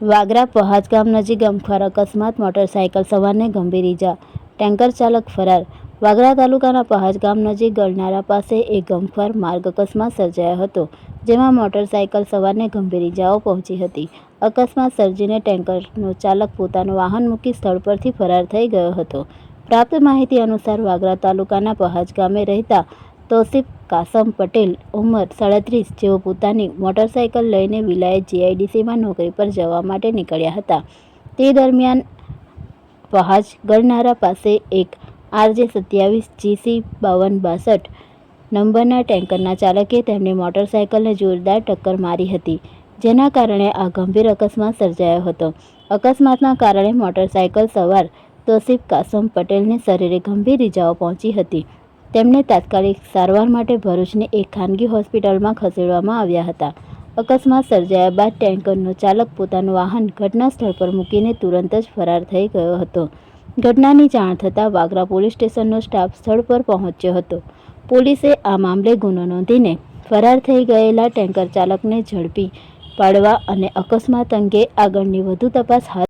વાગરા પહાજ ગામ નજીક ગમખ્વાર અકસ્માત, મોટરસાયકલ સવારને ગંભીર ઇજા, ટેન્કર ચાલક ફરાર. વાગરા તાલુકાના પહાજ ગામ નજીક ગરનાળા પાસે એક ગમખ્વાર માર્ગ અકસ્માત સર્જાયો હતો, જેમાં મોટરસાયકલ સવારને ગંભીર ઇજાઓ પહોંચી હતી. અકસ્માત સર્જીને ટેન્કરનો ચાલક પોતાનું વાહન મૂકી સ્થળ પરથી ફરાર થઈ ગયો હતો. પ્રાપ્ત માહિતી અનુસાર વાગરા તાલુકાના પહાજ ગામે રહેતા તૌસીફ કાસમ પટેલ ઉંમર 37 જેઓ પોતાની મોટરસાયકલ લઈને વિલાયત જીઆઈડીસીમાં નોકરી પર જવા માટે નીકળ્યા હતા. તે દરમિયાન પહાજ ગરનાળા પાસે એક RJ27GC 5262 નંબરના ટેન્કરના ચાલકે તેમની મોટરસાયકલને જોરદાર ટક્કર મારી હતી, જેના કારણે આ ગંભીર અકસ્માત સર્જાયો હતો. અકસ્માતના કારણે મોટરસાયકલ સવાર તૌસીફ કાસમ પટેલને શરીરે ગંભીર ઇજાઓ પહોંચી હતી. તેમને તાત્કાલિક સારવાર માટે ભરૂચની એક ખાનગી હોસ્પિટલમાં ખસેડવામાં આવ્યા હતા. અકસ્માત સર્જાયા બાદ ટેન્કરનો ચાલક પોતાનું વાહન ઘટના સ્થળ પર મૂકીને તુરંત જ ફરાર થઈ ગયો હતો. ઘટનાની જાણ થતાં વાગરા પોલીસ સ્ટેશનનો સ્ટાફ સ્થળ પર પહોંચ્યો હતો. પોલીસે આ મામલે ગુનો નોંધીને ફરાર થઈ ગયેલા ટેન્કર ચાલકને ઝડપી પાડવા અને અકસ્માત અંગે આગળની વધુ તપાસ હાથ